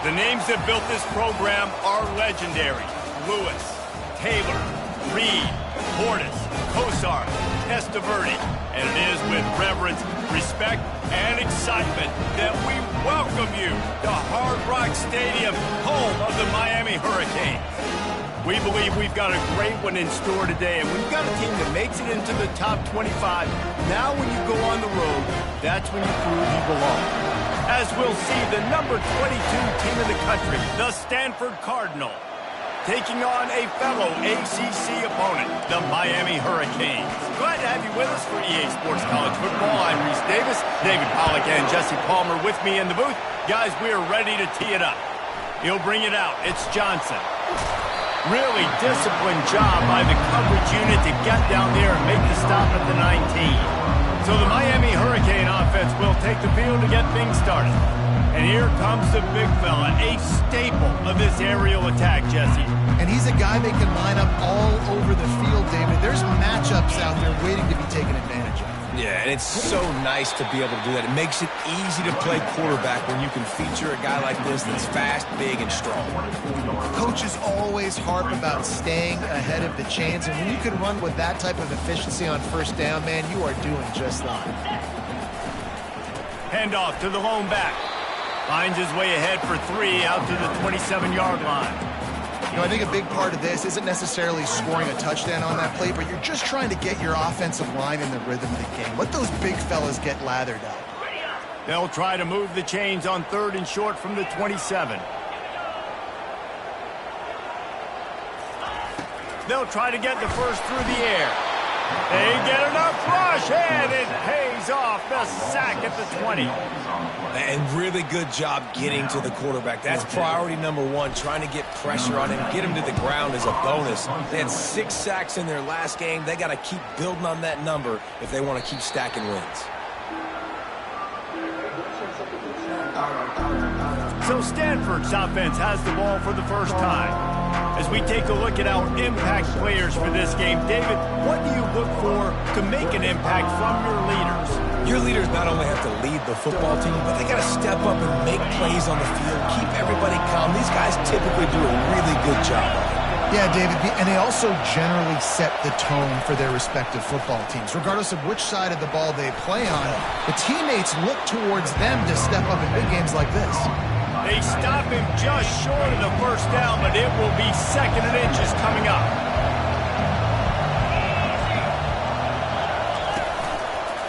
The names that built this program are legendary. Lewis, Taylor, Reed, Portis, Kosar, Testaverde. And it is with reverence, respect, and excitement that we welcome you to Hard Rock Stadium, home of the Miami Hurricanes. We believe we've got a great one in store today, and we've got a team that makes it into the top 25. Now when you go on the road, that's when you prove you belong. As we'll see, the number 22 team in the country, the Stanford Cardinal, taking on a fellow ACC opponent, the Miami Hurricanes. Glad to have you with us for EA Sports College Football. I'm Reese Davis, David Pollack, and Jesse Palmer with me in the booth. Guys, we are ready to tee it up. He'll bring it out. It's Johnson. Really disciplined job by the coverage unit to get down there and make the stop at the 19. So the Miami Hurricane offense will take the field to get things started. And here comes the big fella, a staple of this aerial attack, Jesse. And he's a guy they can line up all over the field, David. There's matchups out there waiting to be taken advantage of. Yeah, and it's so nice to be able to do that. It makes it easy to play quarterback when you can feature a guy like this that's fast, big, and strong. Coaches always harp about staying ahead of the chains, and when you can run with that type of efficiency on first down, man, you are doing just that. Handoff to the lone back. Finds his way ahead for 3 out to the 27-yard line. You know, I think a big part of this isn't necessarily scoring a touchdown on that play, but you're just trying to get your offensive line in the rhythm of the game. Let those big fellas get lathered up. They'll try to move the chains on 3rd and short from the 27. They'll try to get the first through the air. They get enough rush, and it pays off. The sack at the 20. And really good job getting to the quarterback. That's priority number 1, trying to get pressure on him, get him to the ground as a bonus. They had 6 sacks in their last game. They got to keep building on that number if they want to keep stacking wins. So Stanford's offense has the ball for the first time. As we take a look at our impact players for this game, David, what do you look for to make an impact from your leaders? Your leaders not only have to lead the football team, but they got to step up and make plays on the field, keep everybody calm. These guys typically do a really good job of it. Yeah, David, and they also generally set the tone for their respective football teams. Regardless of which side of the ball they play on, the teammates look towards them to step up in big games like this. They stop him just short of the first down, but it will be 2nd and inches coming up.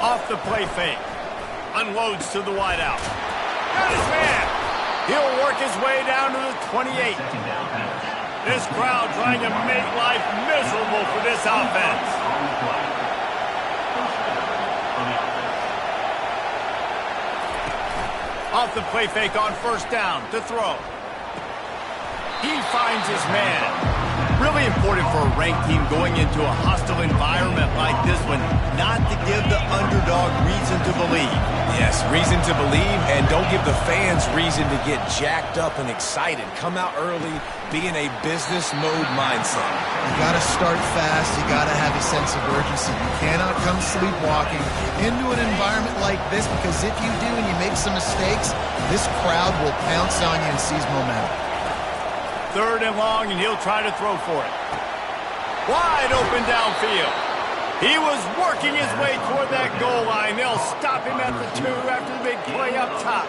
Off the play fake. Unloads to the wideout. Got his man. He'll work his way down to the 28. This crowd trying to make life miserable for this offense. Off the play fake on first down to throw. He finds his man. Really important for a ranked team going into a hostile environment like this one, not to give the underdog reason to believe. Yes, reason to believe, and don't give the fans reason to get jacked up and excited. Come out early, be in a business mode mindset. You got to start fast. You got to have a sense of urgency. You cannot come sleepwalking into an environment like this, because if you do and you make some mistakes, this crowd will pounce on you and seize momentum. 3rd and long, and he'll try to throw for it. Wide open downfield. He was working his way toward that goal line. They'll stop him at the 2 after the big play up top.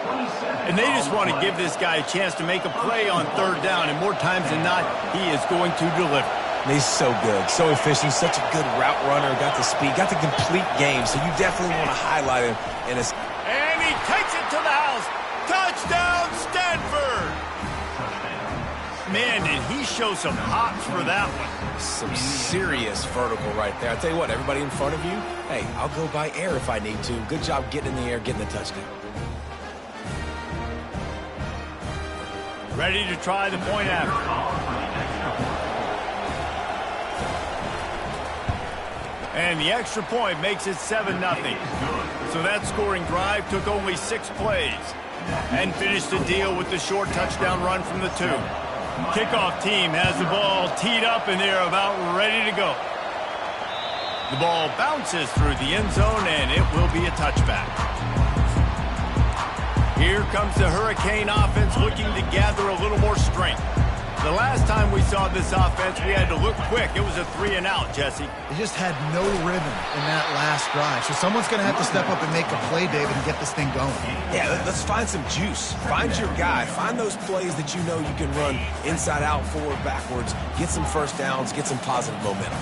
And they just want to give this guy a chance to make a play on 3rd down, and more times than not, he is going to deliver. He's so good, so efficient, such a good route runner, got the speed, got the complete game, so you definitely want to highlight him in a... And he takes it to the house. Touchdown, Stanford! Man, did he show some hops for that one. Some serious vertical right there. I'll tell you what, everybody in front of you, hey, I'll go by air if I need to. Good job getting in the air, getting the touchdown. Ready to try the point after. And the extra point makes it 7-0. So that scoring drive took only 6 plays and finished the deal with the short touchdown run from the 2. Kickoff team has the ball teed up, and they're about ready to go. The ball bounces through the end zone, and it will be a touchback. Here comes the Hurricane offense looking to gather a little more strength. The last time we saw this offense, we had to look quick. It was a 3-and-out, Jesse. They just had no rhythm in that last drive. So someone's going to have to step up and make a play, David, and get this thing going. Yeah, let's find some juice. Find your guy. Find those plays that you know you can run inside out, forward, backwards. Get some first downs. Get some positive momentum.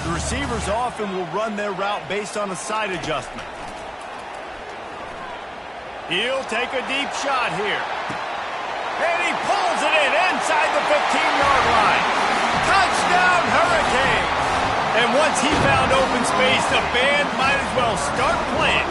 The receivers often will run their route based on a side adjustment. He'll take a deep shot here. And he pulls it in inside the 15-yard line. Touchdown, Hurricane! And once he found open space, the band might as well start playing.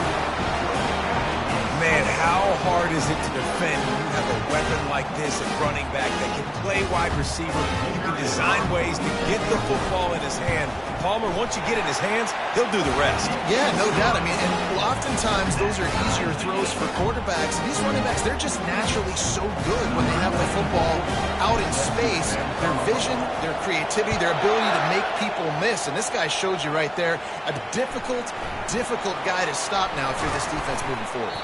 Man, how hard is it to defend when you have a weapon like this at running back that can play wide receiver? You can design ways to get the football in his hand. Palmer, once you get it in his hands, he'll do the rest. Yeah, no doubt. I mean, and oftentimes those are easier throws for quarterbacks. These running backs, they're just naturally so good when they have the football out in space. Their vision, their creativity, their ability to make people miss. And this guy showed you right there, a difficult guy to stop now if you're this defense moving forward.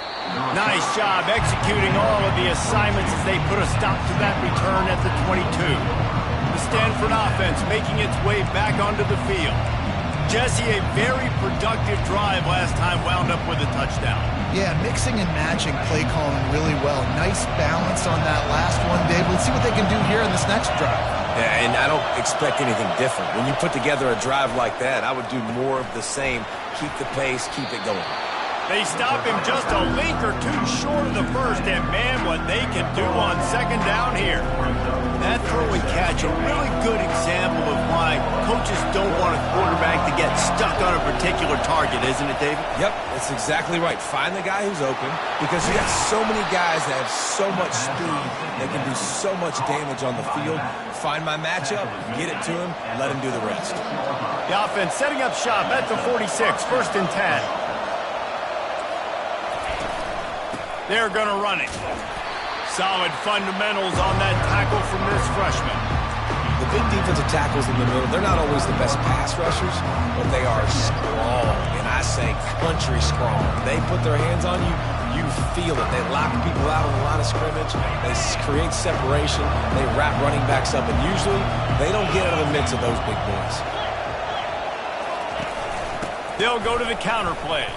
Nice job executing all of the assignments as they put a stop to that return at the 22. The Stanford offense making its way back onto the field. Jesse, a very productive drive last time wound up with a touchdown. Yeah, mixing and matching play calling really well. Nice balance on that last one, Dave. Let's see what they can do here in this next drive. Yeah, and I don't expect anything different. When you put together a drive like that, I would do more of the same. Keep the pace, keep it going. They stop him just a link or two short of the first, and man, what they can do on second down here. That throw and catch, a really good example of why coaches don't want a quarterback to get stuck on a particular target, isn't it, David? Yep, that's exactly right. Find the guy who's open, because you got so many guys that have so much speed that can do so much damage on the field. Find my matchup, get it to him, let him do the rest. The offense setting up shop at the 46, 1st and 10. They're going to run it. Solid fundamentals on that tackle from this freshman. The big defensive tackles in the middle, they're not always the best pass rushers, but they are strong, and I say country strong. They put their hands on you, you feel it. They lock people out on the line of scrimmage. They create separation. They wrap running backs up, and usually they don't get out of the midst of those big boys. They'll go to the counter play.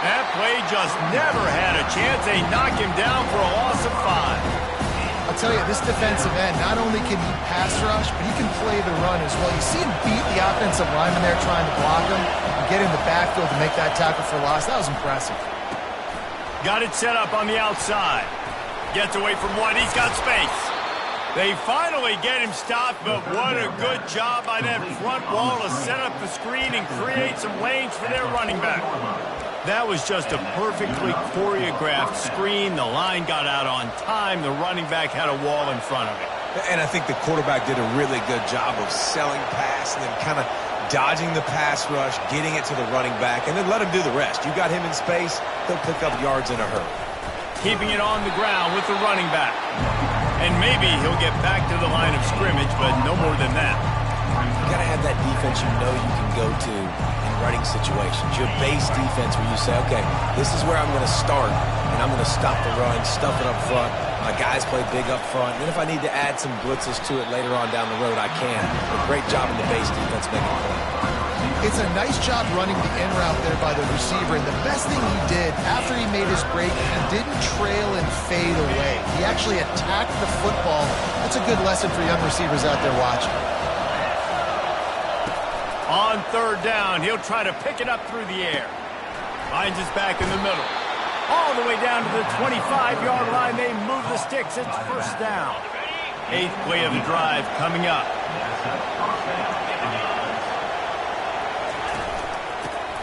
That play just never had a chance. They knock him down for a loss of 5. I'll tell you, this defensive end, not only can he pass rush, but he can play the run as well. You see him beat the offensive lineman there trying to block him and get in the backfield to make that tackle for loss. That was impressive. Got it set up on the outside. Gets away from one. He's got space. They finally get him stopped, but what a good job by that front wall to set up the screen and create some lanes for their running back. That was just a perfectly choreographed screen. The line got out on time. The running back had a wall in front of it. And I think the quarterback did a really good job of selling pass and then kind of dodging the pass rush, getting it to the running back, and then let him do the rest. You got him in space, he'll pick up yards in a hurry. Keeping it on the ground with the running back. And maybe he'll get back to the line of scrimmage, but no more than that. You got to have that defense you know you can go to in running situations. Your base defense where you say, okay, this is where I'm going to start, and I'm going to stop the run, stuff it up front. My guys play big up front. And then if I need to add some blitzes to it later on down the road, I can. But great job in the base defense making a play. It's a nice job running the in route there by the receiver. And the best thing he did after he made his break, he didn't trail and fade away. He actually attacked the football. That's a good lesson for young receivers out there watching. On 3rd down, he'll try to pick it up through the air. Finds his back in the middle. All the way down to the 25-yard line. They move the sticks. It's 1st down. 8th play of the drive coming up.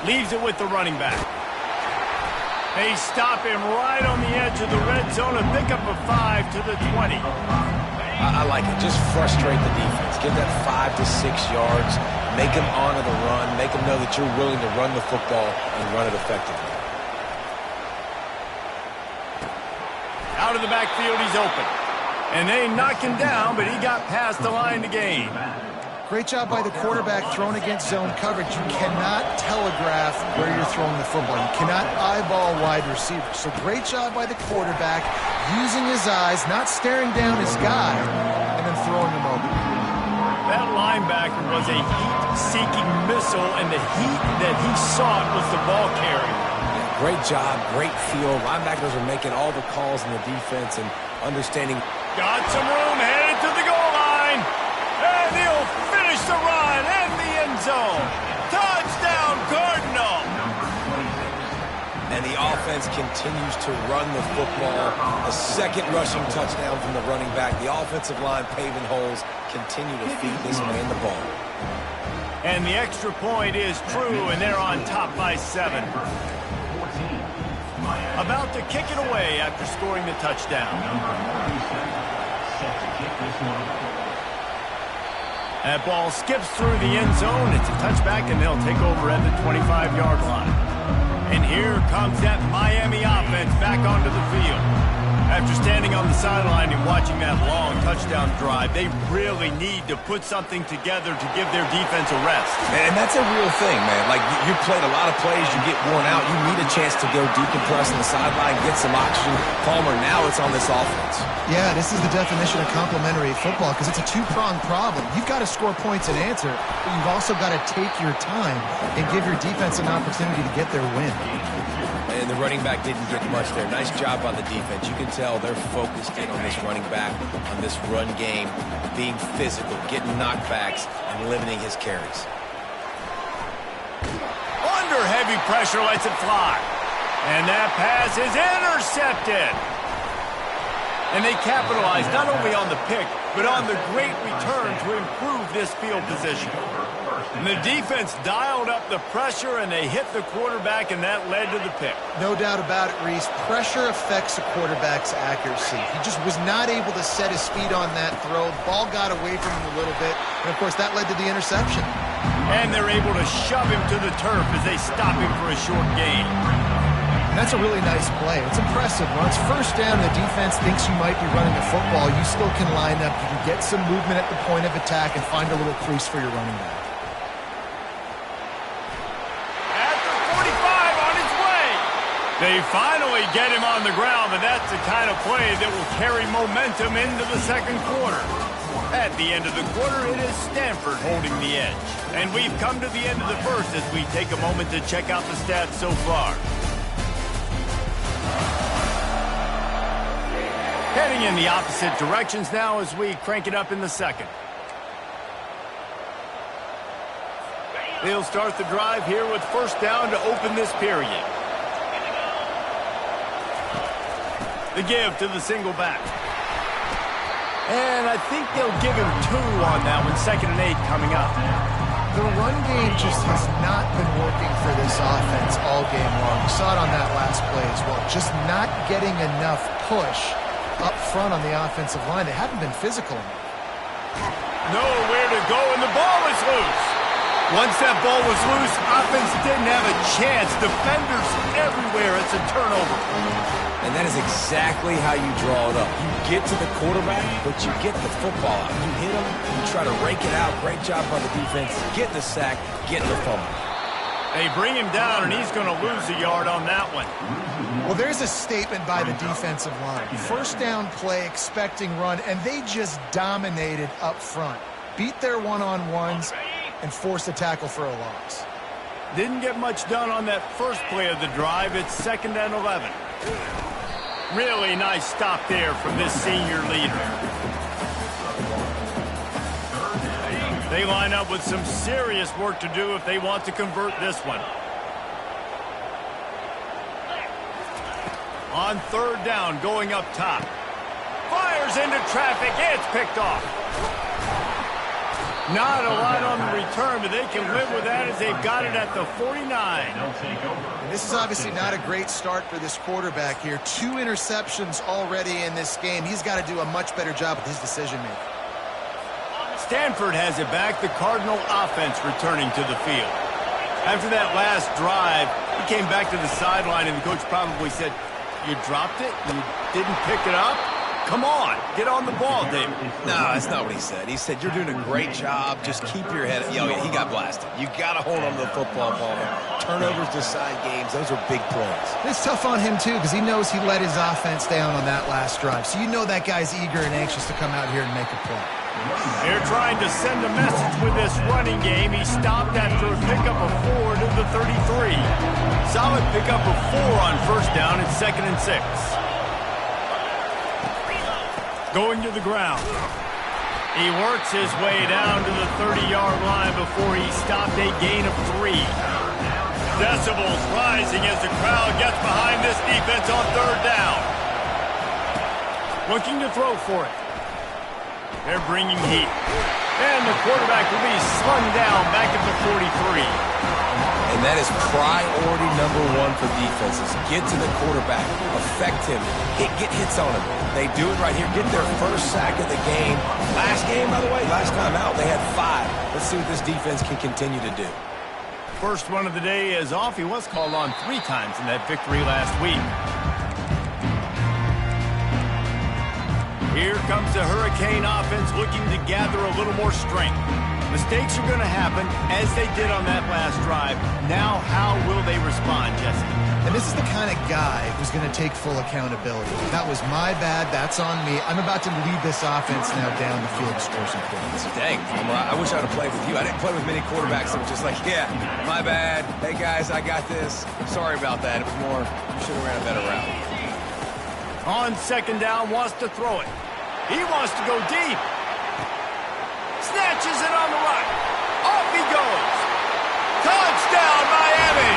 Leaves it with the running back. They stop him right on the edge of the red zone and pick up a 5 to the 20. I like it. Just frustrate the defense. Give that 5 to 6 yards. Make them honor the run. Make them know that you're willing to run the football and run it effectively. Out of the backfield, he's open. And they knock him down, but he got past the line to gain. Great job by the quarterback throwing against zone coverage. You cannot telegraph where you're throwing the football. You cannot eyeball wide receivers. So great job by the quarterback using his eyes, not staring down his guy, and then throwing him over. That linebacker was a heat-seeking missile, and the heat that he sought was the ball carrier. Great job, great feel. Linebackers are making all the calls in the defense and understanding. Got some room, headed to the goal line. And he'll finish the run in the end zone. Touchdown, Cardinal. And the offense continues to run the football. A second rushing touchdown from the running back. The offensive line paving holes, continue to feed this man the ball. And the extra point is true, and they're on top by 7. About to kick it away after scoring the touchdown. That ball skips through the end zone. It's a touchback, and they'll take over at the 25-yard line. And here comes that Miami offense back onto the field. After standing on the sideline and watching that long touchdown drive, they really need to put something together to give their defense a rest. And that's a real thing, man. Like, you played a lot of plays, you get worn out. You need a chance to go decompress on the sideline, get some oxygen. Palmer, now it's on this offense. Yeah, this is the definition of complementary football because it's a two-pronged problem. You've got to score points and answer, but you've also got to take your time and give your defense an opportunity to get their win. And the running back didn't get much there. Nice job by the defense. You can tell they're focused in on this running back, on this run game, being physical, getting knockbacks, and limiting his carries. Under heavy pressure, lets it fly. And that pass is intercepted. And they capitalize not only on the pick, but on the great return to improve this field position. And the defense dialed up the pressure, and they hit the quarterback, and that led to the pick. No doubt about it, Reese. Pressure affects a quarterback's accuracy. He just was not able to set his feet on that throw. Ball got away from him a little bit, and, of course, that led to the interception. And they're able to shove him to the turf as they stop him for a short gain. And that's a really nice play. It's impressive. Once first down, the defense thinks you might be running the football. You still can line up. You can get some movement at the point of attack and find a little crease for your running back. They finally get him on the ground, and that's the kind of play that will carry momentum into the second quarter. At the end of the quarter, it is Stanford holding the edge. And we've come to the end of the first as we take a moment to check out the stats so far. Heading in the opposite directions now as we crank it up in the second. They'll start the drive here with first down to open this period. The give to the single back. And I think they'll give him 2 on that one. 2nd and 8 coming up. The run game just has not been working for this offense all game long. We saw it on that last play as well. Just not getting enough push up front on the offensive line. They haven't been physical enough. Nowhere to go, and the ball is loose. Once that ball was loose, offense didn't have a chance. Defenders everywhere. It's a turnover. And that is exactly how you draw it up. You get to the quarterback, but you get the football out. You hit him, you try to rake it out. Great job by the defense. Get the sack, get the fumble. They bring him down, and he's going to lose a yard on that one. Well, there's a statement by the defensive line. First down play, expecting run, and they just dominated up front. Beat their one-on-ones and forced a tackle for a loss. Didn't get much done on that first play of the drive. It's 2nd and 11. Really nice stop there from this senior leader. They line up with some serious work to do if they want to convert this one. On 3rd down, going up top. Fires into traffic. It's picked off. Not a lot on the return, but they can live with that as they've got it at the 49. And this is obviously not a great start for this quarterback here. 2 interceptions already in this game. He's got to do a much better job with his decision-making. Stanford has it back. The Cardinal offense returning to the field. After that last drive, he came back to the sideline, and the coach probably said, "You dropped it? You didn't pick it up?" Come on, get on the ball, David. No, that's not what he said. He said, you're doing a great job. Just keep your head up. Yo, he got blasted. You got to hold on to the football, Palmer. Turnovers decide games. Those are big plays. It's tough on him, too, because he knows he let his offense down on that last drive. So you know that guy's eager and anxious to come out here and make a play. They're trying to send a message with this running game. He stopped after a pickup of 4 to the 33. Solid pickup of 4 on first down and 2nd and 6. Going to the ground. He works his way down to the 30-yard line before he stopped a gain of 3. Decibels rising as the crowd gets behind this defense on 3rd down. Looking to throw for it. They're bringing heat. And the quarterback will be slung down back at the 43. And that is priority number 1 for defenses. Get to the quarterback. Affect him. Get hits on him. They do it right here. Get their first sack of the game. Last game, by the way, last time out, they had 5. Let's see what this defense can continue to do. First run of the day is off. He was called on 3 times in that victory last week. Here comes the Hurricane offense looking to gather a little more strength. Mistakes are going to happen, as they did on that last drive. Now, how will they respond, Jesse? And this is the kind of guy who's going to take full accountability. That was my bad. That's on me. I'm about to lead this offense now down the field to score some points. Dang, Palmer, I wish I'd have played with you. I didn't play with many quarterbacks that were just like, yeah, my bad. Hey, guys, I got this. Sorry about that. It was more, you should have ran a better route. On 2nd down, wants to throw it. He wants to go deep. Snatches it on the right. Off he goes. Touchdown, Miami.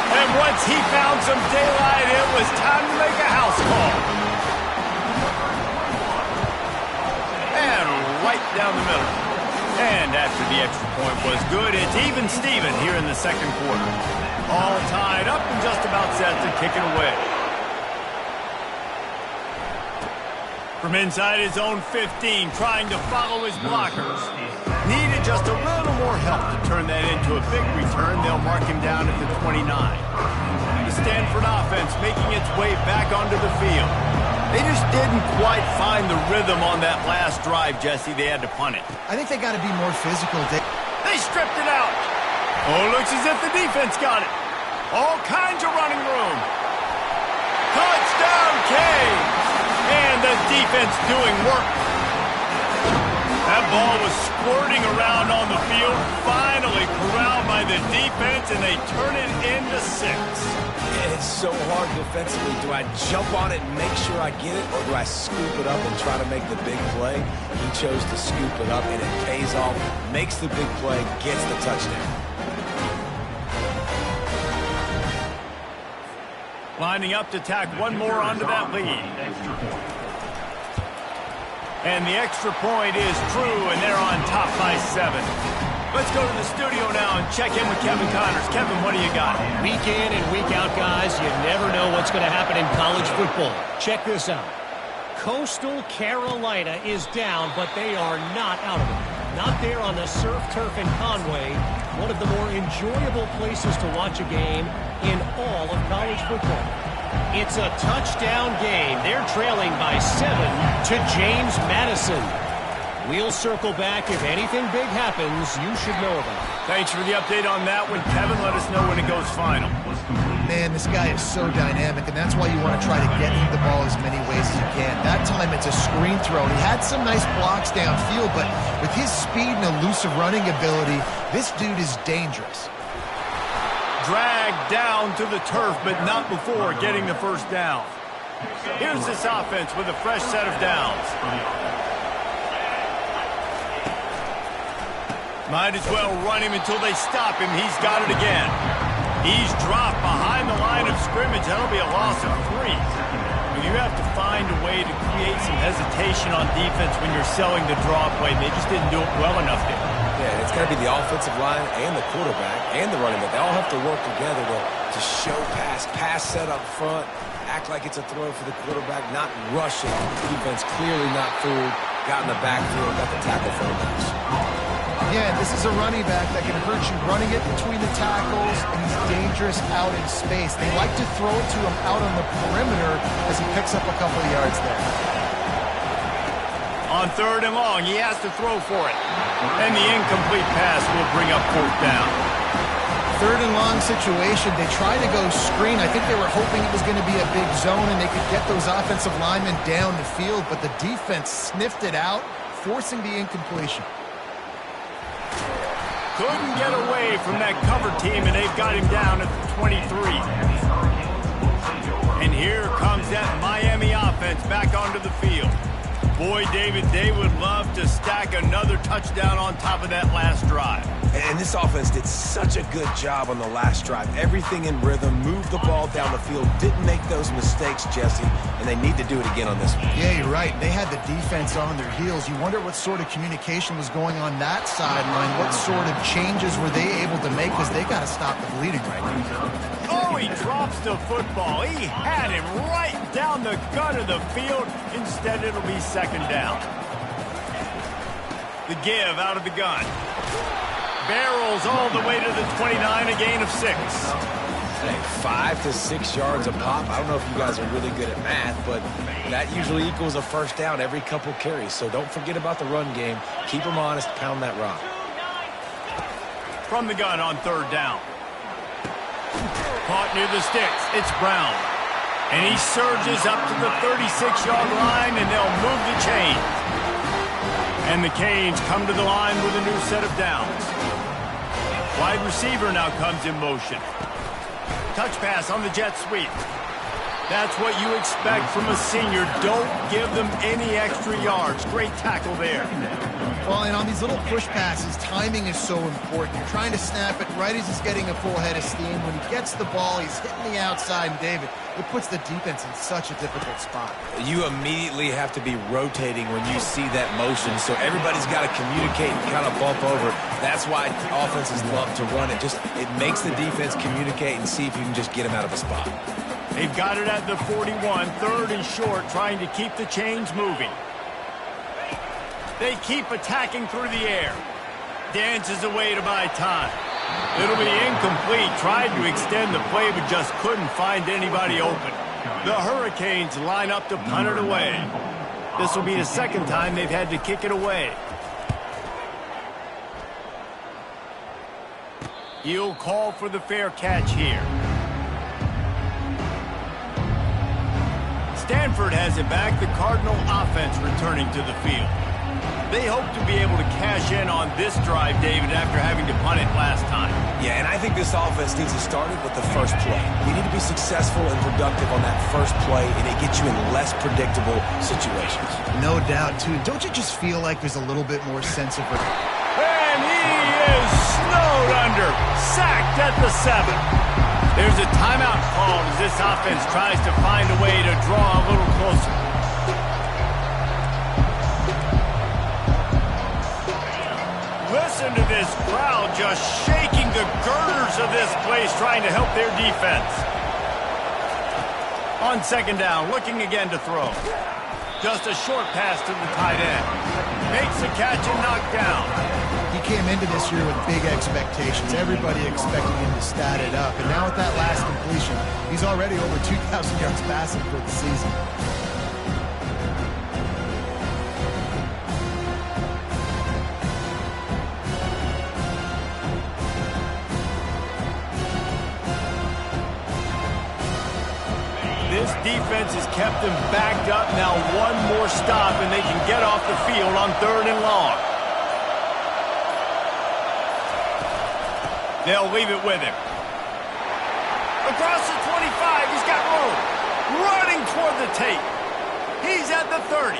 And once he found some daylight, it was time to make a house call. And right down the middle. And after the extra point was good, it's even Steven here in the 2nd quarter. All tied up and just about set to kick it away. From inside his own 15, trying to follow his blockers. Needed just a little more help to turn that into a big return. They'll mark him down at the 29. The Stanford offense making its way back onto the field. They just didn't quite find the rhythm on that last drive, Jesse. They had to punt it. I think they got to be more physical. They stripped it out. Oh, looks as if the defense got it. All kinds of running room. Touchdown, Canes. And the defense doing work. That ball was squirting around on the field, finally corralled by the defense, and they turn it into 6. It's so hard defensively. Do I jump on it and make sure I get it, or do I scoop it up and try to make the big play? He chose to scoop it up, and it pays off, makes the big play, gets the touchdown. Lining up to tack one more onto that lead. And the extra point is true, and they're on top by 7. Let's go to the studio now and check in with Kevin Connors. Kevin, what do you got? Week in and week out, guys, you never know what's going to happen in college football. Check this out. Coastal Carolina is down, but they are not out of it. Not there on the surf turf in Conway, one of the more enjoyable places to watch a game in all of college football. It's a touchdown game. They're trailing by 7 to James Madison. We'll circle back. If anything big happens, you should know about it. Thanks for the update on that one, Kevin. Let us know when it goes final. Man, this guy is so dynamic, and that's why you want to try to get him the ball as many ways as you can. That time, it's a screen throw. He had some nice blocks downfield, but with his speed and elusive running ability, this dude is dangerous. Dragged down to the turf, but not before getting the first down. Here's this offense with a fresh set of downs. Might as well run him until they stop him. He's got it again. He's dropped behind the line of scrimmage. That'll be a loss of 3. You have to find a way to create some hesitation on defense when you're selling the draw play. They just didn't do it well enough there. Yeah, it's got to be the offensive line and the quarterback and the running back. They all have to work together to show pass set up front, act like it's a throw for the quarterback, not rushing. Defense clearly not fooled. Got in the backfield, got the tackle for a match. Again, this is a running back that can hurt you running it between the tackles, and he's dangerous out in space. They like to throw it to him out on the perimeter as he picks up a couple of yards there. On 3rd and long, he has to throw for it. And the incomplete pass will bring up 4th down. 3rd and long situation. They tried to go screen. I think they were hoping it was going to be a big zone and they could get those offensive linemen down the field, but the defense sniffed it out, forcing the incompletion. Couldn't get away from that cover team, and they've got him down at the 23. And here comes that Miami offense back onto the field. Boy, David, they would love to stack another touchdown on top of that last drive. And this offense did such a good job on the last drive. Everything in rhythm, moved the ball down the field, didn't make those mistakes, Jesse, and they need to do it again on this one. Yeah, you're right. They had the defense on their heels. You wonder what sort of communication was going on that sideline. What sort of changes were they able to make, because they got to stop the bleeding right now. Oh, he drops the football. He had him right down the gut of the field. Instead, it'll be 2nd down. The give out of the gun. Barrels all the way to the 29, a gain of 6. Hey, 5 to 6 yards a pop. I don't know if you guys are really good at math, but that usually equals a 1st down every couple carries. So don't forget about the run game. Keep them honest, pound that rock. From the gun on 3rd down. Caught near the sticks. It's Brown. And he surges up to the 36-yard line, and they'll move the chains. And the Canes come to the line with a new set of downs. Wide receiver now comes in motion. Touch pass on the jet sweep. That's what you expect from a senior. Don't give them any extra yards. Great tackle there. Well, and on these little push passes, timing is so important. You're trying to snap it right as he's getting a full head of steam. When he gets the ball, he's hitting the outside, and David, it puts the defense in such a difficult spot. You immediately have to be rotating when you see that motion, so everybody's got to communicate and kind of bump over. That's why offenses love to run it. It makes the defense communicate and see if you can just get him out of a spot. They've got it at the 41, 3rd and short, trying to keep the chains moving. They keep attacking through the air. Dances away to buy time. It'll be incomplete. Tried to extend the play, but just couldn't find anybody open. The Hurricanes line up to punt it away. This will be the 2nd time they've had to kick it away. He'll call for the fair catch here. Stanford has it back. The Cardinal offense returning to the field. They hope to be able to cash in on this drive, David, after having to punt it last time. Yeah, and I think this offense needs to start it with the first play. You need to be successful and productive on that first play, and it gets you in less predictable situations. No doubt, too. Don't you just feel like there's a little bit more sense of it? And he is snowed under, sacked at the 7. There's a timeout called as this offense tries to find a way to draw a little closer. Listen to this crowd just shaking the girders of this place, trying to help their defense. On 2nd down, looking again to throw. Just a short pass to the tight end. Makes the catch and knocked down. He came into this year with big expectations. Everybody expecting him to stat it up. And now with that last completion, he's already over 2,000 yards passing for the season. This defense has kept them backed up. Now one more stop, and they can get off the field on 3rd and long. They'll leave it with him. Across the 25, he's got room. Running toward the tape. He's at the 30.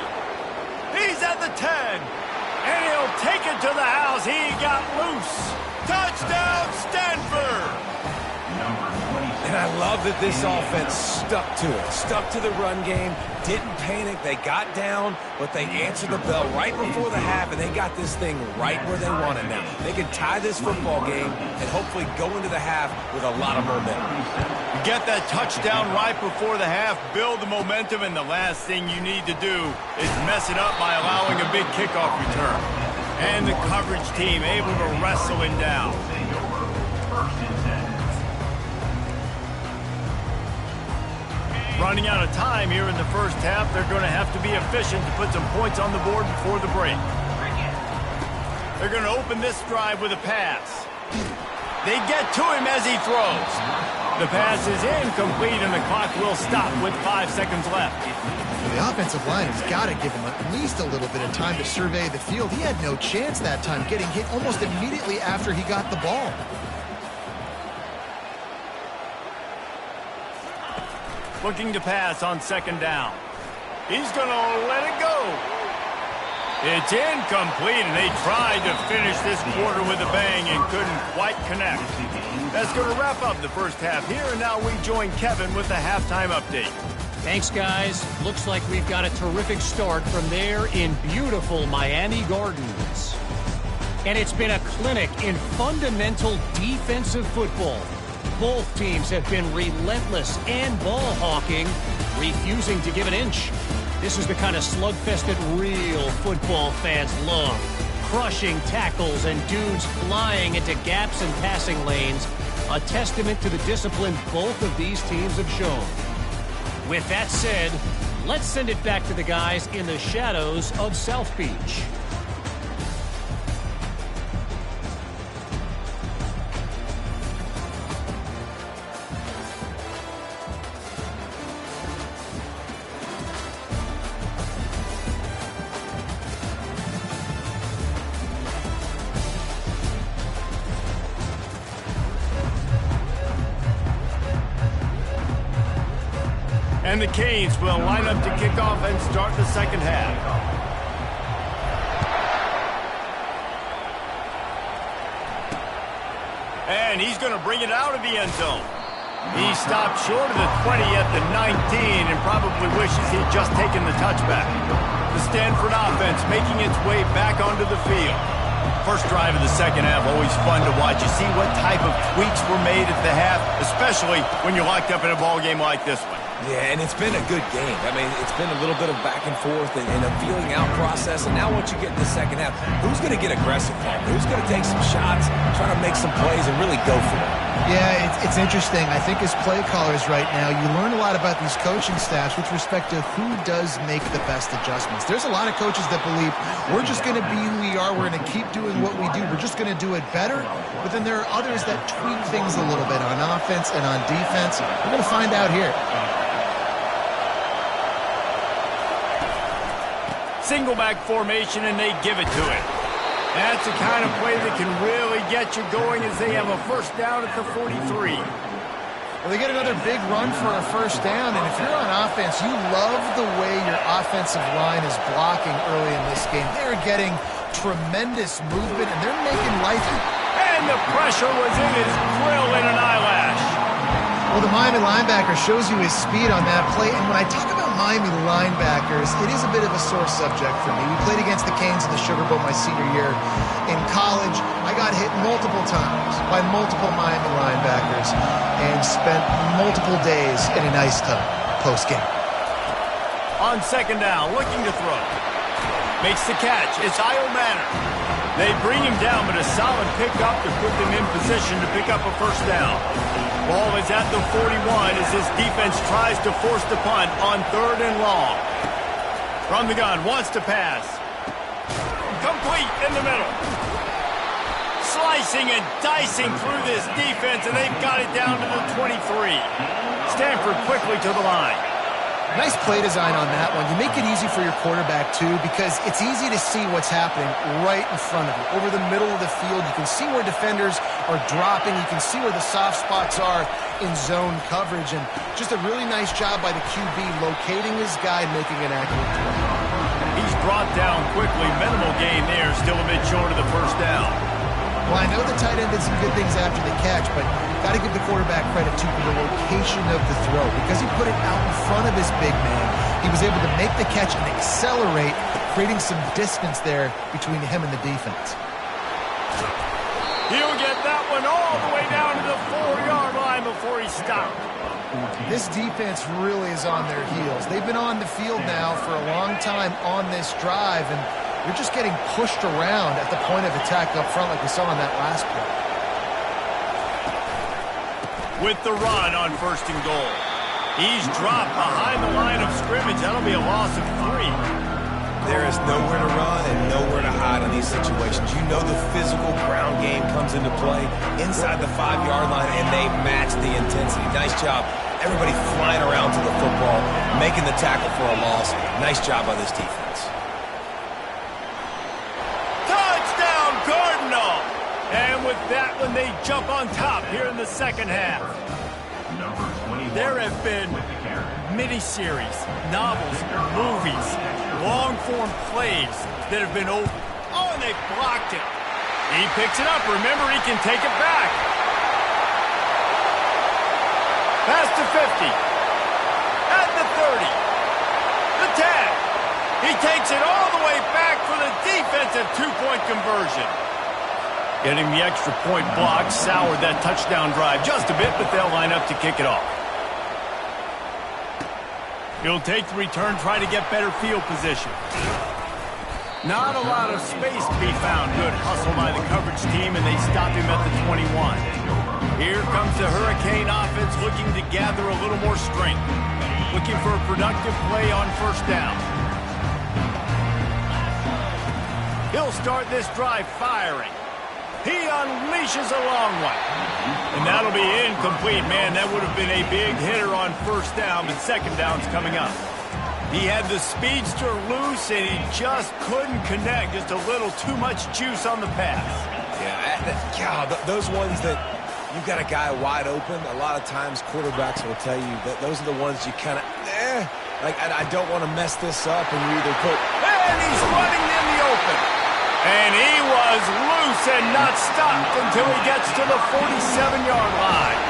He's at the 10. And he'll take it to the house. He got loose. Touchdown, Stanford! And I love that this offense stuck to it. Stuck to the run game, didn't panic. They got down, but they answered the bell right before the half, and they got this thing right where they want it now. They can tie this football game and hopefully go into the half with a lot of momentum. Get that touchdown right before the half, build the momentum, and the last thing you need to do is mess it up by allowing a big kickoff return. And the coverage team able to wrestle him down. Running out of time here in the first half, they're going to have to be efficient to put some points on the board before the break. They're going to open this drive with a pass. They get to him as he throws. The pass is incomplete, and the clock will stop with 5 seconds left. The offensive line has got to give him at least a little bit of time to survey the field. He had no chance that time, getting hit almost immediately after he got the ball. Looking to pass on second down. He's going to let it go. It's incomplete, and they tried to finish this quarter with a bang and couldn't quite connect. That's going to wrap up the first half here, and now we join Kevin with the halftime update. Thanks, guys. Looks like we've got a terrific start from there in beautiful Miami Gardens. And it's been a clinic in fundamental defensive football. Both teams have been relentless and ball hawking, refusing to give an inch. This is the kind of slugfest that real football fans love. Crushing tackles and dudes flying into gaps and passing lanes. A testament to the discipline both of these teams have shown. With that said, let's send it back to the guys in the shadows of South Beach. And the Canes will line up to kick off and start the second half. And he's going to bring it out of the end zone. He stopped short of the 20 at the 19 and probably wishes he'd just taken the touchback. The Stanford offense making its way back onto the field. First drive of the second half, always fun to watch. You see what type of tweaks were made at the half, especially when you're locked up in a ball game like this one. Yeah, and it's been a good game. I mean, it's been a little bit of back and forth and a feeling out process. And now once you get in the second half, who's going to get aggressive here? Who's going to take some shots, try to make some plays, and really go for it? Yeah, it's interesting. I think as play callers right now, you learn a lot about these coaching staffs with respect to who does make the best adjustments. There's a lot of coaches that believe we're just going to be who we are. We're going to keep doing what we do. We're just going to do it better. But then there are others that tweak things a little bit on offense and on defense. We're going to find out here. Single back formation, and they give it to him. That's the kind of play that can really get you going as they have a first down at the 43. Well, they get another big run for a first down, and if you're on offense, you love the way your offensive line is blocking early in this game. They're getting tremendous movement, and they're making life. And the pressure was in his grill in an eyelash. Well, the Miami linebacker shows you his speed on that play, and when I talk about Miami linebackers, it is a bit of a sore subject for me. We played against the Canes in the Sugar Bowl my senior year. In college, I got hit multiple times by multiple Miami linebackers and spent multiple days in an ice tub post-game. On second down, looking to throw. Makes the catch. It's Io Manor. They bring him down, but a solid pickup to put them in position to pick up a first down. Ball is at the 41 as this defense tries to force the punt on third and long. From the gun, wants to pass. Complete in the middle. Slicing and dicing through this defense, and they've got it down to the 23. Stanford quickly to the line. Nice play design on that one. You make it easy for your quarterback, too, because it's easy to see what's happening right in front of you. Over the middle of the field, you can see where defenders are dropping. You can see where the soft spots are in zone coverage. And just a really nice job by the QB locating his guy, making an accurate throw. He's brought down quickly. Minimal gain there, still a bit short of the first down. Well, I know the tight end did some good things after the catch, but got to give the quarterback credit, too, for the location of the throw. Because he put it out in front of his big man, he was able to make the catch and accelerate, creating some distance there between him and the defense. He'll get that one all the way down to the 4-yard line before he stopped. This defense really is on their heels. They've been on the field now for a long time on this drive, and they're just getting pushed around at the point of attack up front like we saw on that last play. With the run on first and goal. He's dropped behind the line of scrimmage. That'll be a loss of 3. There is nowhere to run and nowhere to hide in these situations. You know the physical ground game comes into play inside the 5-yard line, and they match the intensity. Nice job. Everybody flying around to the football, making the tackle for a loss. Nice job by this defense. Touchdown, Cardinal! And with that one, they jump on top here in the second half. There have been miniseries, novels, movies, long-form plays that have been over. Oh, and they blocked it. He picks it up. Remember, he can take it back. Pass to 50. At the 30. The 10. He takes it all the way back for the defensive 2-point conversion. Getting the extra point block soured that touchdown drive just a bit, but they'll line up to kick it off. He'll take the return, try to get better field position. Not a lot of space to be found. Good hustle by the coverage team, and they stop him at the 21. Here comes the Hurricane offense looking to gather a little more strength. Looking for a productive play on first down. He'll start this drive firing. He unleashes a long one. And that'll be incomplete, man. That would have been a big hitter on first down, but second down's coming up. He had the speedster loose, and he just couldn't connect. Just a little too much juice on the pass. Yeah, those ones that you've got a guy wide open, a lot of times quarterbacks will tell you that those are the ones you kind of, I don't want to mess this up, and you either put, and he's running in the open. And he was loose and not stopped until he gets to the 47-yard line.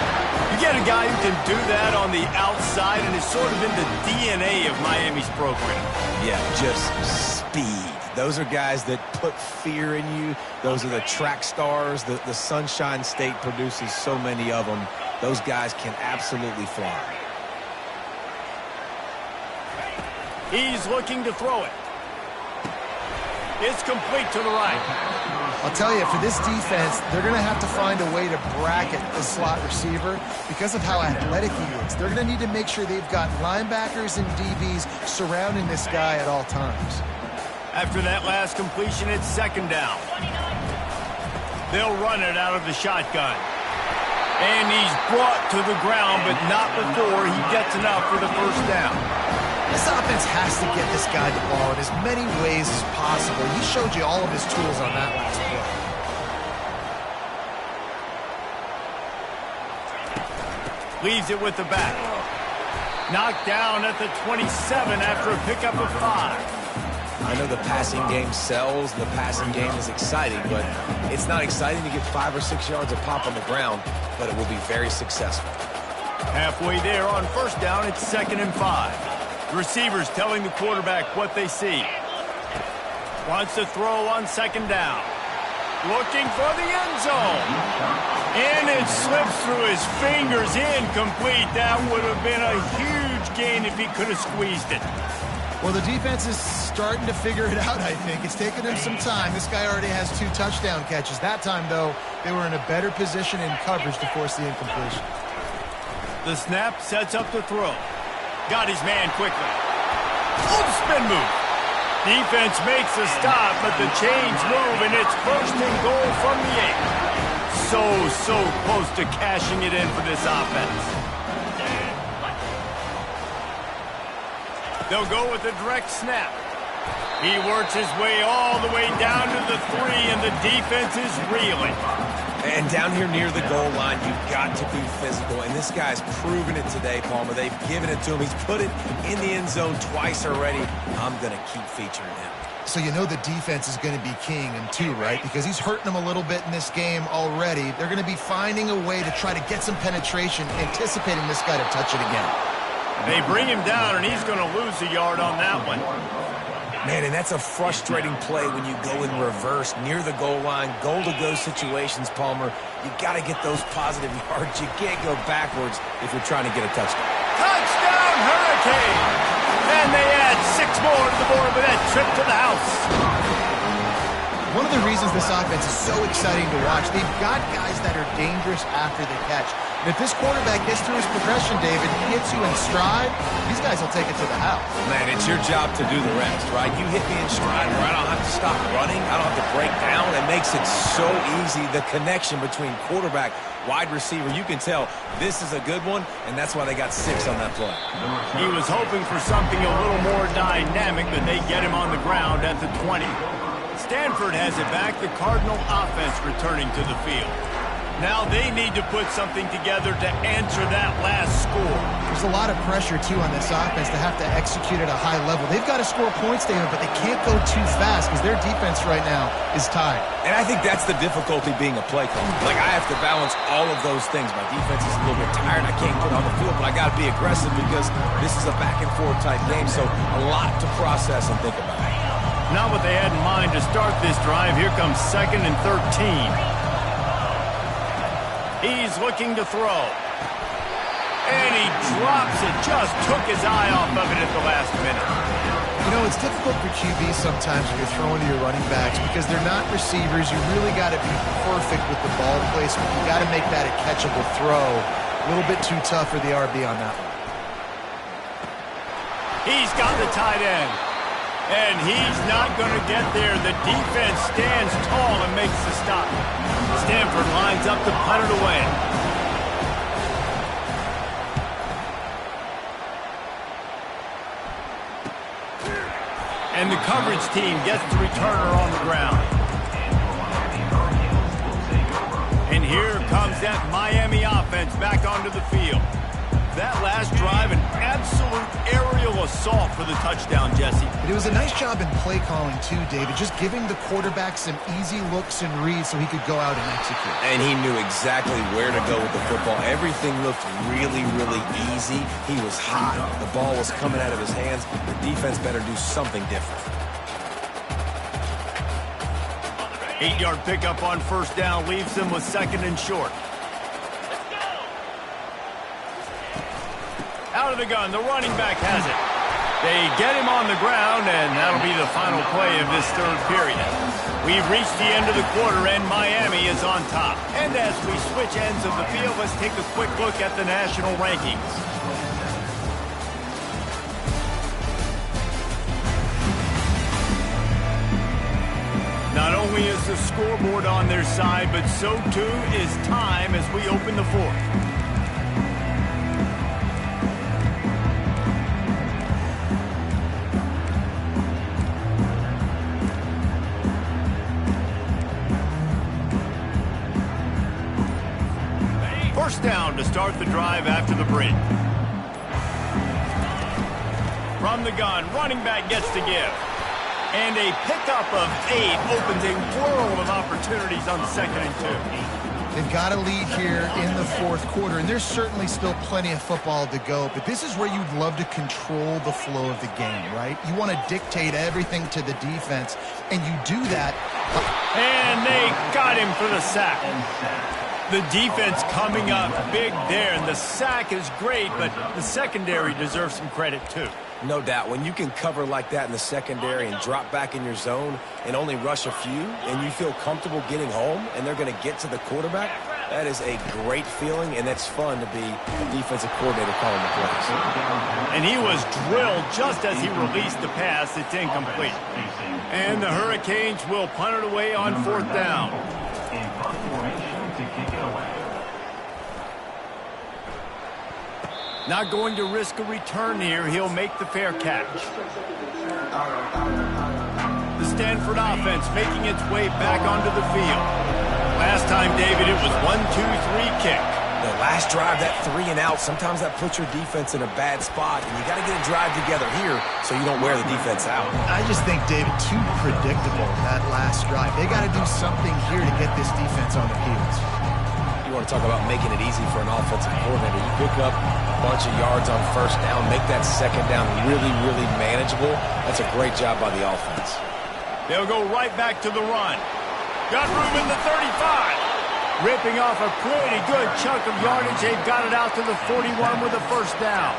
You get a guy who can do that on the outside, and it's sort of in the DNA of Miami's program. Yeah, just speed. Those are guys that put fear in you. Those are the track stars. The Sunshine State produces so many of them. Those guys can absolutely fly. He's looking to throw it. It's complete to the right. I'll tell you, for this defense, they're going to have to find a way to bracket the slot receiver because of how athletic he is. They're going to need to make sure they've got linebackers and DBs surrounding this guy at all times. After that last completion, it's second down. They'll run it out of the shotgun. And he's brought to the ground, but not before he gets enough for the first down. This offense has to get this guy the ball in as many ways as possible. He showed you all of his tools on that last play. Leaves it with the back. Knocked down at the 27 after a pickup of 5. I know the passing game sells, the passing game is exciting, but it's not exciting to get 5 or 6 yards of pop on the ground, but it will be very successful. Halfway there on first down, it's 2nd and 5. Receivers telling the quarterback what they see. Wants to throw on second down. Looking for the end zone. And it slips through his fingers. Incomplete. That would have been a huge gain if he could have squeezed it. Well, the defense is starting to figure it out, I think. It's taken him some time. This guy already has 2 touchdown catches. That time, though, they were in a better position in coverage to force the incompletion. The snap sets up the throw. Got his man quickly. Oh, spin move. Defense makes a stop, but the chains move, and it's 1st and goal from the 8. So close to cashing it in for this offense. They'll go with a direct snap. He works his way all the way down to the 3, and the defense is reeling. And down here near the goal line, you've got to be physical. And this guy's proven it today, Palmer. They've given it to him. He's put it in the end zone twice already. I'm going to keep featuring him. So you know the defense is going to be king in 2, right? Because he's hurting them a little bit in this game already. They're going to be finding a way to try to get some penetration, anticipating this guy to touch it again. They bring him down, and he's going to lose a yard on that one. Man, and that's a frustrating play when you go in reverse near the goal line, goal-to-go situations, Palmer. You got to get those positive yards. You can't go backwards if you're trying to get a touchdown. Touchdown, Hurricane! And they add 6 more to the board with that trip to the house. one of the reasons this offense is so exciting to watch, they've got guys that are dangerous after the catch. And if this quarterback gets through his progression, David, he hits you in stride, these guys will take it to the house. Man, it's your job to do the rest, right? You hit me in stride where I don't have to stop running. I don't have to break down. It makes it so easy, the connection between quarterback, wide receiver. You can tell this is a good one, and that's why they got 6 on that play. He was hoping for something a little more dynamic, but they get him on the ground at the 20. Stanford has it back, the Cardinal offense returning to the field. Now they need to put something together to answer that last score. There's a lot of pressure, too, on this offense to have to execute at a high level. They've got to score points, David, but they can't go too fast because their defense right now is tied. And I think that's the difficulty being a play caller. Like, I have to balance all of those things. My defense is a little bit tired. I can't get on the field, but I got to be aggressive because this is a back-and-forth type game, so a lot to process and think about. Not what they had in mind to start this drive. Here comes 2nd and 13. He's looking to throw. And he drops it. Just took his eye off of it at the last minute. You know, it's difficult for QBs sometimes when you're throwing to your running backs because they're not receivers. You really got to be perfect with the ball placement. You got to make that a catchable throw. A little bit too tough for the RB on that one. He's got the tight end. And he's not going to get there. The defense stands tall and makes the stop. Stanford lines up to punt it away. And the coverage team gets the returner on the ground. And here comes that Miami offense back onto the field. That last drive, an absolute aerial assault for the touchdown, Jesse. It was a nice job in play calling, too, David, just giving the quarterback some easy looks and reads so he could go out and execute. And he knew exactly where to go with the football. Everything looked really, really easy. He was hot. The ball was coming out of his hands. The defense better do something different. 8-yard pickup on 1st down leaves them with 2nd and short. Out of the gun, the running back has it. They get him on the ground, and that'll be the final play of this 3rd period. We've reached the end of the quarter, and Miami is on top. And as we switch ends of the field, let's take a quick look at the national rankings. Not only is the scoreboard on their side, but so too is time as we open the 4th. First down to start the drive after the break. From the gun, running back gets to give. And a pickup of 8 opens a world of opportunities on 2nd and 2. They've got a lead here in the 4th quarter, and there's certainly still plenty of football to go, but this is where you'd love to control the flow of the game, right? You want to dictate everything to the defense, and you do that. And they got him for the sack. The defense coming up big there, and the sack is great, but the secondary deserves some credit too. No doubt. When you can cover like that in the secondary and drop back in your zone and only rush a few, and you feel comfortable getting home, and they're going to get to the quarterback, that is a great feeling, and that's fun to be a defensive coordinator calling the plays. And he was drilled just as he released the pass. It's incomplete. And the Hurricanes will punt it away on 4th down. Not going to risk a return here. He'll make the fair catch. The Stanford offense making its way back onto the field. Last time, David, it was 1-2-3 kick. The last drive, that 3 and out, sometimes that puts your defense in a bad spot, and you got to get a drive together here so you don't wear the defense out. I just think, David, too predictable, that last drive. They got to do something here to get this defense on the heels. You want to talk about making it easy for an offensive coordinator. You pick up a bunch of yards on 1st down, make that 2nd down really, really manageable. That's a great job by the offense. They'll go right back to the run. Got room in the 35. Ripping off a pretty good chunk of yardage. They've got it out to the 41 with a first down.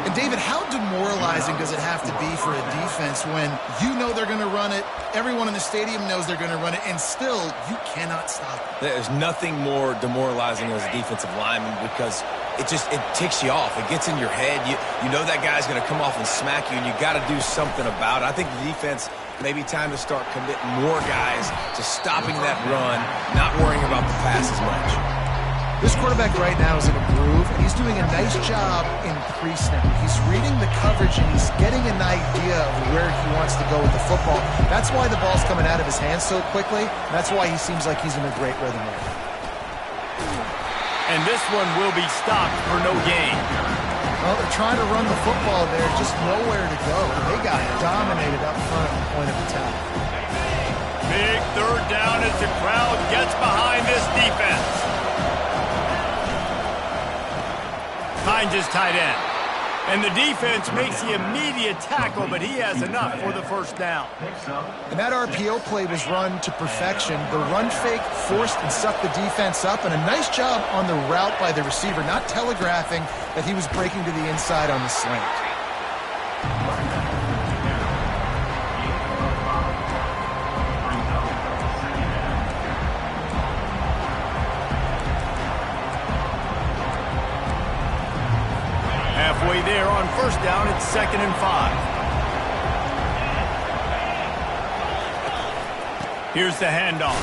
And David, how demoralizing does it have to be for a defense when you know they're going to run it, everyone in the stadium knows they're going to run it, and still you cannot stop it? There's nothing more demoralizing as a defensive lineman because it ticks you off. It gets in your head. You know that guy's going to come off and smack you, and you got to do something about it. I think the defense, maybe time to start committing more guys to stopping that run, not worrying about the pass as much. This quarterback right now is in a groove, and he's doing a nice job in pre-snap. He's reading the coverage, and he's getting an idea of where he wants to go with the football. That's why the ball's coming out of his hands so quickly. That's why he seems like he's in a great rhythm right now. And this one will be stopped for no gain. Well, they're trying to run the football there, just nowhere to go. They got dominated up front at the point of attack. Big third down as the crowd gets behind this defense. Finds his tight end. And the defense makes the immediate tackle, but he has enough for the first down. And that RPO play was run to perfection. The run fake forced and sucked the defense up, and a nice job on the route by the receiver, not telegraphing that he was breaking to the inside on the slant. Halfway there on first down, it's 2nd and 5. Here's the handoff.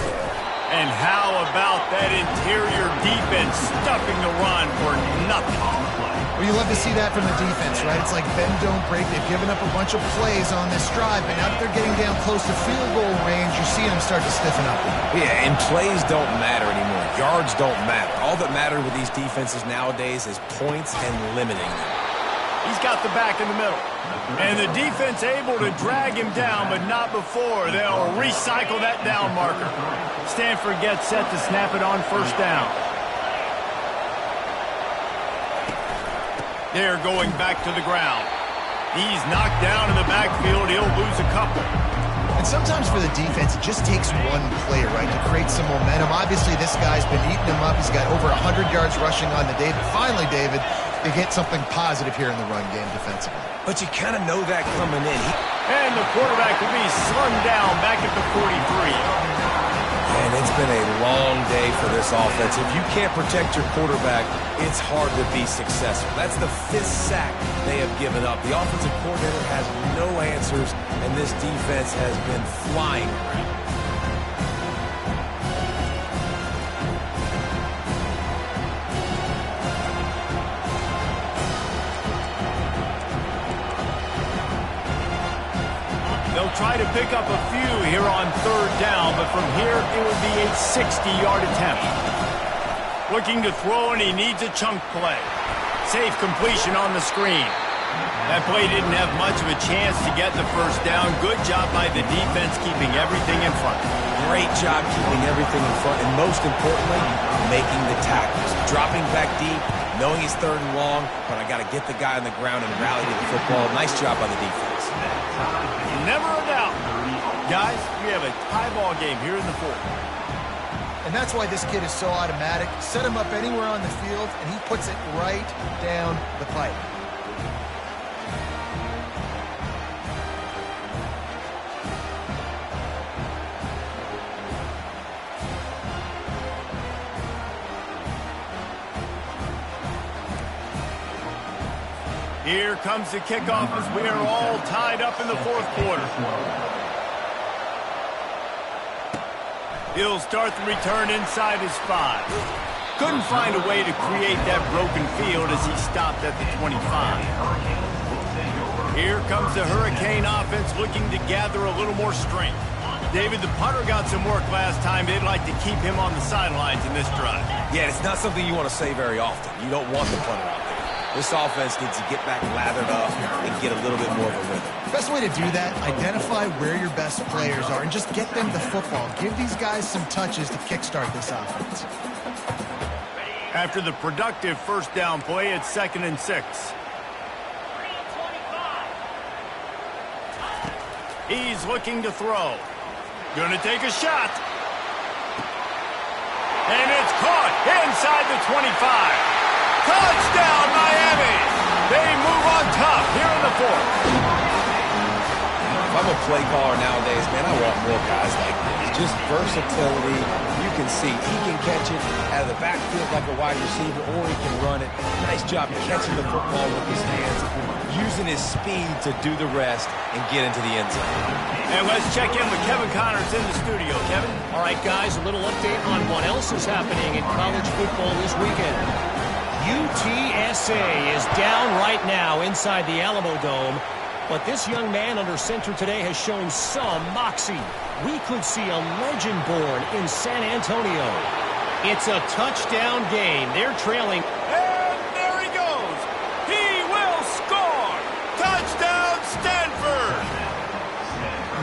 And how about that interior defense stuffing the run for nothing? Well, you love to see that from the defense, right? It's like bend, don't break. They've given up a bunch of plays on this drive, but now that they're getting down close to field goal range, you're seeing them start to stiffen up. Yeah, and plays don't matter anymore. Yards don't matter. All that matters with these defenses nowadays is points and limiting them. He's got the back in the middle. And the defense able to drag him down, but not before. They'll recycle that down marker. Stanford gets set to snap it on first down. They're going back to the ground. He's knocked down in the backfield. He'll lose a couple. And sometimes for the defense, it just takes one player, right, to create some momentum. Obviously, this guy's been eating him up. He's got over 100 yards rushing on the day. But finally, David, they get something positive here in the run game defensively. But you kind of know that coming in. And the quarterback will be slung down back at the 43. And it's been a long day for this offense. If you can't protect your quarterback, it's hard to be successful. That's the 5th sack they have given up. The offensive coordinator has no answers, and this defense has been flying around. They'll try to pick up a few here on third down, but from here it would be a 60-yard attempt. Looking to throw, and he needs a chunk play. Safe completion on the screen. That play didn't have much of a chance to get the first down. Good job by the defense keeping everything in front. Great job keeping everything in front, and most importantly, making the tackles. Dropping back deep, knowing he's third and long, but I got to get the guy on the ground and rally to the football. Nice job by the defense. Never a doubt. Guys, we have a tie ball game here in the 4th. And that's why this kid is so automatic. Set him up anywhere on the field, and he puts it right down the pipe. Here comes the kickoff as we are all tied up in the 4th quarter. He'll start the return inside his 5. Couldn't find a way to create that broken field as he stopped at the 25. Here comes the Hurricane offense looking to gather a little more strength. David, the punter got some work last time. They'd like to keep him on the sidelines in this drive. Yeah, it's not something you want to say very often. You don't want the punter out there. This offense needs to get back lathered up and get a little bit more of a rhythm. Best way to do that, identify where your best players are and just get them the football. Give these guys some touches to kickstart this offense. After the productive first down play, it's 2nd and 6. He's looking to throw. Gonna take a shot. And it's caught inside the 25. Touchdown, Miami! They move on top here in the fourth. If I'm a play caller nowadays, man, I want more guys like this. Just versatility. You can see he can catch it out of the backfield like a wide receiver, or he can run it. Nice job catching the football with his hands, using his speed to do the rest and get into the end zone. And let's check in with Kevin Connors in the studio. Kevin? All right, guys, a little update on what else is happening in college football this weekend. UTSA is down right now inside the Alamo Dome. But this young man under center today has shown some moxie. We could see a legend born in San Antonio. It's a touchdown game. They're trailing. And there he goes. He will score. Touchdown, Stanford.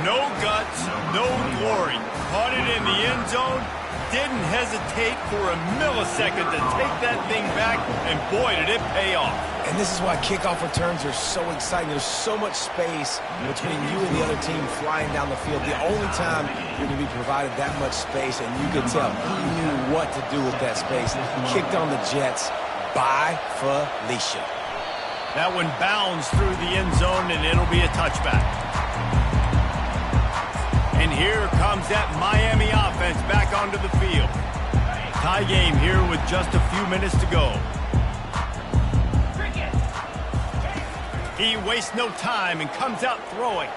No guts, no glory. Caught it in the end zone. Didn't hesitate for a millisecond to take that thing back, and boy, did it pay off. And this is why kickoff returns are so exciting. There's so much space between you and the other team flying down the field. The only time you're going to be provided that much space, and you could tell he knew what to do with that space. Kicked on the Jets. Bye, Felicia. That one bounds through the end zone, and it'll be a touchback. And here comes that Miami offense back onto the field. Tie game here with just a few minutes to go. He wastes no time and comes out throwing.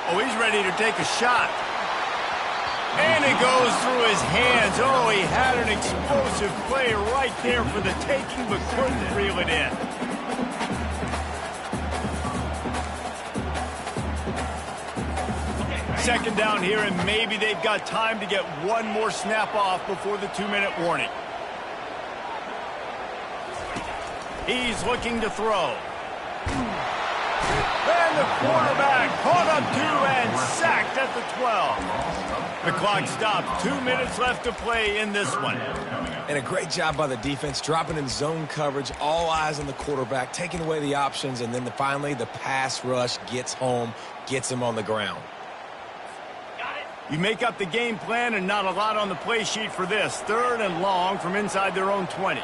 Oh, he's ready to take a shot. And it goes through his hands. Oh, he had an explosive play right there for the taking, but couldn't reel it in. Second down here, and maybe they've got time to get one more snap off before the 2-minute warning. He's looking to throw. And the quarterback caught up to and sacked at the 12. The clock stopped. 2 minutes left to play in this one. And a great job by the defense, dropping in zone coverage, all eyes on the quarterback, taking away the options, and then finally the pass rush gets home, gets him on the ground. You make up the game plan and not a lot on the play sheet for this. Third and long from inside their own 20.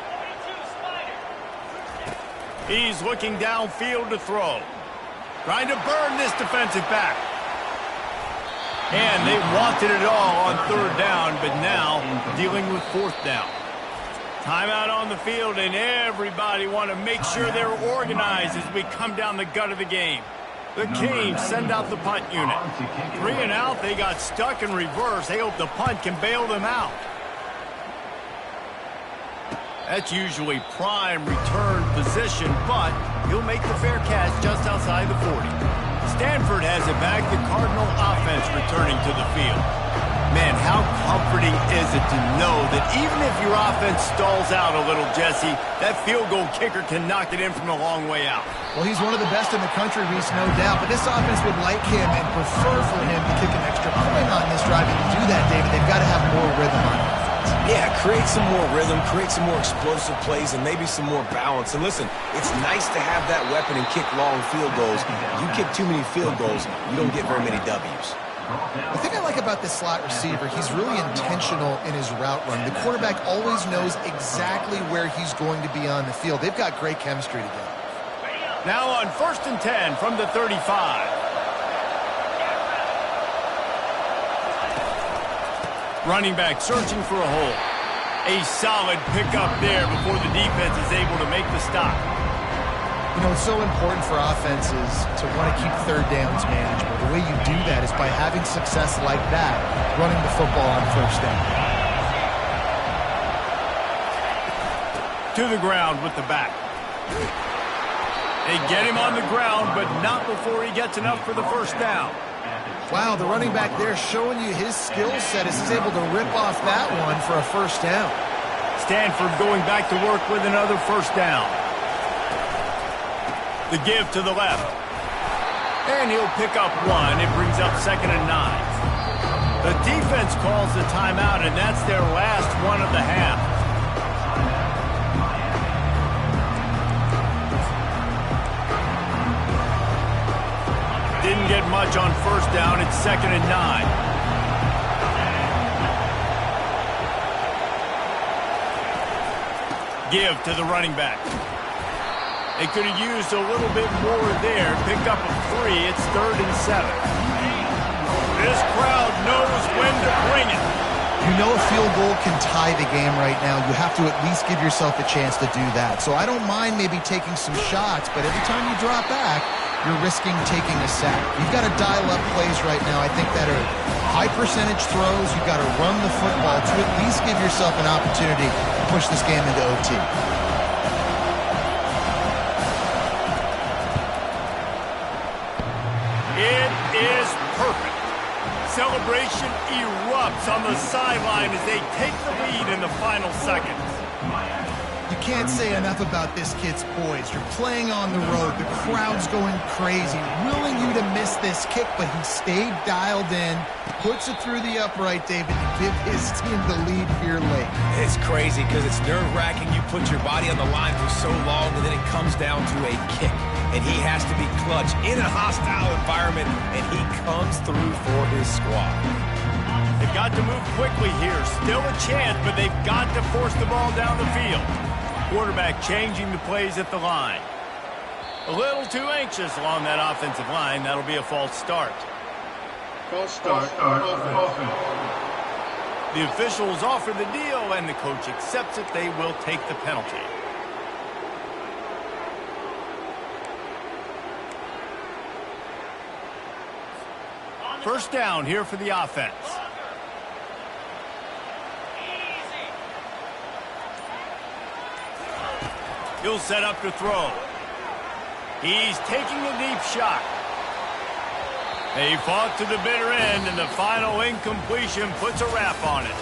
He's looking downfield to throw. Trying to burn this defensive back. And they wanted it all on third down, but now dealing with fourth down. Timeout on the field, and everybody want to make sure they're organized as we come down the gut of the game. The Canes send out the punt unit. 3 and out, they got stuck in reverse. They hope the punt can bail them out. That's usually prime return position, but he'll make the fair catch just outside the 40. Stanford has it back, the Cardinal offense returning to the field. Man, how comforting is it to know that even if your offense stalls out a little, Jesse, that field goal kicker can knock it in from a long way out. Well, he's one of the best in the country, Reese, no doubt. But this offense would like him and prefer for him to kick an extra point on this drive. And to do that, David, they've got to have more rhythm on offense. Yeah, create some more rhythm, create some more explosive plays, and maybe some more balance. And listen, it's nice to have that weapon and kick long field goals. You kick too many field goals, you don't get very many W's. The thing I like about this slot receiver, he's really intentional in his route run. The quarterback always knows exactly where he's going to be on the field. They've got great chemistry together. Now on 1st and 10 from the 35. Running back searching for a hole. A solid pickup there before the defense is able to make the stop. You know, it's so important for offenses to want to keep third downs manageable. The way you do that is by having success like that, running the football on first down. To the ground with the back. They get him on the ground, but not before he gets enough for the first down. Wow, the running back there showing you his skill set as he's able to rip off that one for a first down. Stanford going back to work with another first down. The give to the left. And he'll pick up one. It brings up 2nd and 9. The defense calls the timeout, and that's their last one of the half. Didn't get much on first down. It's 2nd and 9. give to the running back. They could have used a little bit more there. Picked up a 3. It's 3rd and 7. This crowd knows when to bring it. You know a field goal can tie the game right now. You have to at least give yourself a chance to do that. So I don't mind maybe taking some shots, but every time you drop back, you're risking taking a sack. You've got to dial up plays right now. I think that are high percentage throws. You've got to run the football to at least give yourself an opportunity to push this game into OT. It is perfect. Celebration erupts on the sideline as they take the lead in the final seconds. You can't say enough about this kid's poise. You're playing on the road. The crowd's going crazy, willing you to miss this kick, but he stayed dialed in, puts it through the upright, David, to give his team the lead here late. It's crazy because it's nerve-wracking. You put your body on the line for so long, and then it comes down to a kick. And he has to be clutch in a hostile environment, and he comes through for his squad. They've got to move quickly here. Still a chance, but they've got to force the ball down the field. Quarterback changing the plays at the line. A little too anxious along that offensive line. That'll be a false start. False start. Offense. The officials offer the deal, and the coach accepts it. They will take the penalty. First down here for the offense. He'll set up to throw. He's taking a deep shot. They fought to the bitter end, and the final incompletion puts a wrap on it.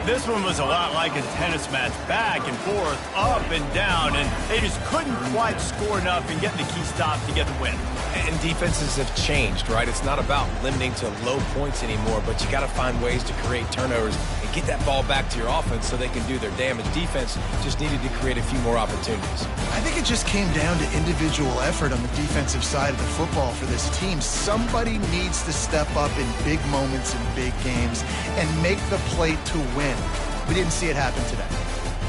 This one was a lot like a tennis match, back and forth, up and down, and they just couldn't quite score enough and get the key stop to get the win. And defenses have changed, right? It's not about limiting to low points anymore, but you got to find ways to create turnovers and get that ball back to your offense so they can do their damage. Defense just needed to create a few more opportunities. I think it just came down to individual effort on the defensive side of the football for this team. Somebody needs to step up in big moments in big games and make the play to win. We didn't see it happen today.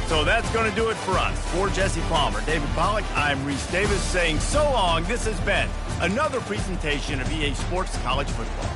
So that's going to do it for us. For Jesse Palmer, David Pollack, I'm Reese Davis saying so long. This has been another presentation of EA Sports College Football.